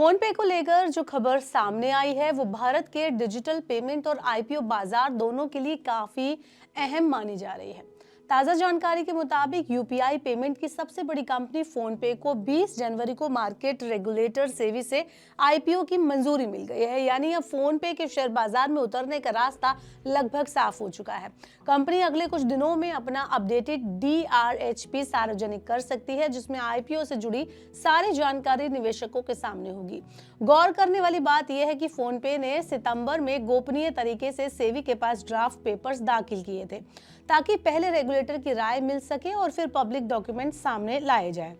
Phone पे को लेकर जो खबर सामने आई है वो भारत के डिजिटल पेमेंट और आईपीओ बाजार दोनों के लिए काफी अहम मानी जा रही है। ताजा जानकारी के मुताबिक यूपीआई पेमेंट की सबसे बड़ी कंपनी फोन पे को 20 जनवरी को मार्केट रेगुलेटर सेबी से आईपीओ की मंजूरी मिल गई है। यानी अब फोन पे के शेयर बाजार में उतरने का रास्ता लगभग साफ हो चुका है। कंपनी अगले कुछ दिनों में अपना अपडेटेड डीआरएचपी सार्वजनिक कर सकती है, जिसमें आईपीओ से जुड़ी सारी जानकारी निवेशकों के सामने होगी। गौर करने वाली बात यह है कि फोन पे ने सितंबर में गोपनीय तरीके से सेबी के पास ड्राफ्ट पेपर्स दाखिल किए थे, ताकि पहले रेगुलेटर की राय मिल सके और फिर पब्लिक डॉक्यूमेंट सामने लाए जाए।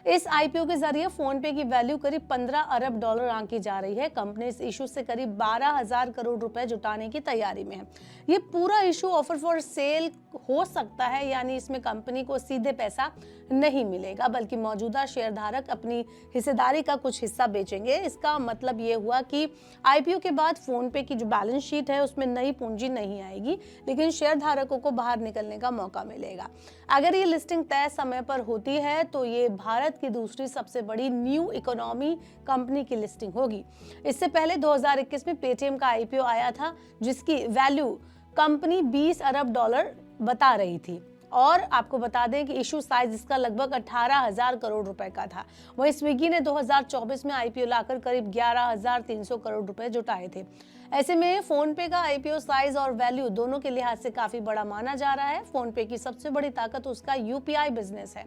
इस आईपीओ के जरिए फोन पे की वैल्यू करीब 15 अरब डॉलर आंकी जा रही है। कंपनी इस इशू से करीब 12,000 करोड़ रुपए जुटाने की तैयारी में है। ये पूरा इशू ऑफर फॉर सेल हो सकता है, यानी इसमें कंपनी को सीधे पैसा नहीं मिलेगा, बल्कि मौजूदा शेयरधारक अपनी हिस्सेदारी का कुछ हिस्सा बेचेंगे। इसका मतलब ये हुआ कि आईपीओ के बाद फोन पे की जो बैलेंस शीट है उसमें नई पूंजी नहीं आएगी, लेकिन शेयरधारकों को बाहर निकलने का मौका मिलेगा। अगर ये लिस्टिंग तय समय पर होती है तो ये भारत की दूसरी सबसे बड़ी न्यू इकोनॉमी कंपनी की लिस्टिंग होगी। इससे पहले 2021 में पेटीएम का आईपीओ आया था, जिसकी वैल्यू कंपनी 20 अरब डॉलर बता रही थी, और आपको बता दें कि इशू साइज इसका लगभग 18,000 करोड़ रुपए का था। वहीं स्विगी ने 2024 में आईपीओ लाकर करीब 11,300 करोड़ रुपए जुटाए थे। ऐसे में फोन पे का आईपीओ साइज और वैल्यू दोनों के लिहाज से काफी बड़ा माना जा रहा है। फोन पे की सबसे बड़ी ताकत उसका यूपीआई बिजनेस है।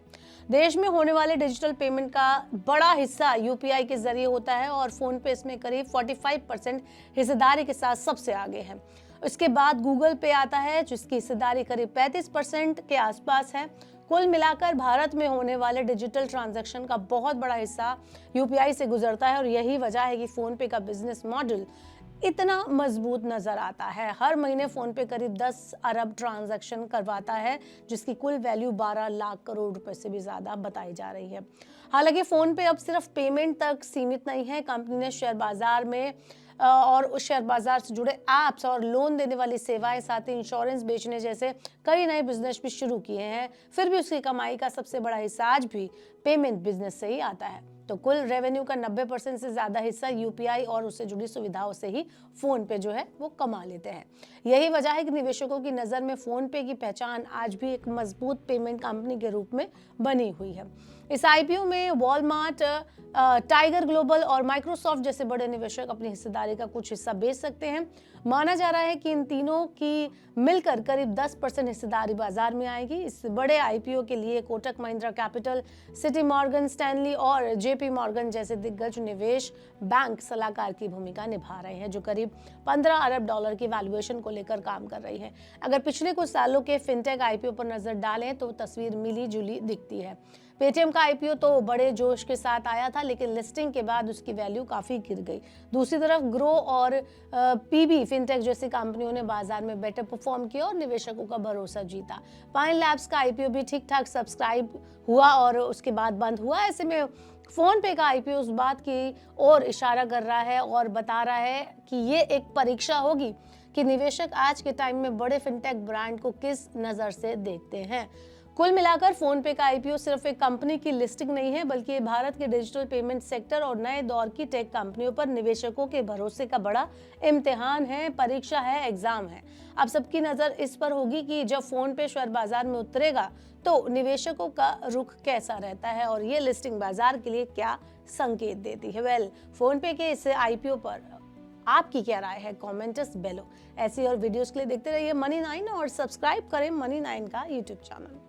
देश में होने वाले डिजिटल पेमेंट का बड़ा हिस्सा यूपीआई के जरिए होता है और फोन पे इसमें करीब 45% हिस्सेदारी के साथ सबसे आगे है। इसके बाद गूगल पे आता है, जिसकी हिस्सेदारी करीब 35% के आसपास है। कुल मिलाकर भारत में होने वाले डिजिटल ट्रांजैक्शन का बहुत बड़ा हिस्सा यूपीआई से गुजरता है, और यही वजह है कि फोन पे का बिजनेस मॉडल इतना मजबूत नजर आता है। हर महीने फोन पे करीब 10 अरब ट्रांजैक्शन करवाता है, जिसकी कुल वैल्यू 12 लाख करोड़ रुपए से भी ज्यादा बताई जा रही है। हालांकि फोन पे अब सिर्फ पेमेंट तक सीमित नहीं है। कंपनी ने शेयर बाजार में और उस शेयर बाजार से जुड़े ऐप्स और लोन देने वाली सेवाएं, साथ ही इंश्योरेंस बेचने जैसे कई नए बिजनेस भी शुरू किए हैं। फिर भी उसकी कमाई का सबसे बड़ा हिस्सा आज भी पेमेंट बिजनेस से ही आता है। तो कुल रेवेन्यू का 90% से ज्यादा हिस्सा यूपीआई और उससे जुड़ी सुविधाओं से ही फोन पे जो है वो कमा लेते हैं। यही वजह है कि निवेशकों की नजर में फोन पे की पहचान आज भी एक मजबूत पेमेंट कंपनी के रूप में बनी हुई है। इस आईपीओ में वॉलमार्ट, टाइगर ग्लोबल और माइक्रोसॉफ्ट जैसे बड़े निवेशक अपनी हिस्सेदारी का कुछ हिस्सा बेच सकते हैं। माना जा रहा है कि इन तीनों की मिलकर करीब 10% हिस्सेदारी बाजार में आएगी। इस बड़े आईपीओ के लिए Kotak Mahindra capital, city Morgan Stanley और जेपी मॉर्गन जैसे दिग्गज निवेश बैंक सलाहकार की भूमिका निभा रहे हैं, जो करीब 15 अरब डॉलर की वैल्यूएशन को लेकर काम कर रही है। अगर पिछले कुछ सालों के फिनटेक आईपीओ पर नजर डालें तो तस्वीर मिली जुली दिखती है। पेटीएम का आईपीओ तो बड़े जोश के साथ आया था, लेकिन लिस्टिंग के बाद उसकी वैल्यू काफी गिर गई। दूसरी तरफ ग्रो और पीबी फिनटेक जैसी कंपनियों ने बाजार में बेटर परफॉर्म किया और निवेशकों का भरोसा जीता। पाइन लैब्स का आईपीओ भी ठीक ठाक सब्सक्राइब हुआ और उसके बाद बंद हुआ। ऐसे में फोन पे का आईपीओ उस बात की ओर इशारा कर रहा है और बता रहा है कि ये एक परीक्षा होगी कि निवेशक आज के टाइम में बड़े फिनटेक ब्रांड को किस नजर से देखते हैं। कुल मिलाकर फोन पे का आईपीओ सिर्फ एक कंपनी की लिस्टिंग नहीं है, बल्कि ये भारत के डिजिटल पेमेंट सेक्टर और नए दौर की टेक कंपनियों पर निवेशकों के भरोसे का बड़ा इम्तिहान है, परीक्षा है, एग्जाम है। अब सबकी नजर इस पर होगी कि जब फोन पे शेयर बाजार में उतरेगा तो निवेशकों का रुख कैसा रहता है और ये लिस्टिंग बाजार के लिए क्या संकेत देती है। फोन पे के इस आईपीओ पर आपकी क्या राय है? कमेंट्स बेलो। ऐसी और वीडियोस के लिए देखते रहिए मनी 9 और सब्सक्राइब करें मनी 9 का यूट्यूब चैनल।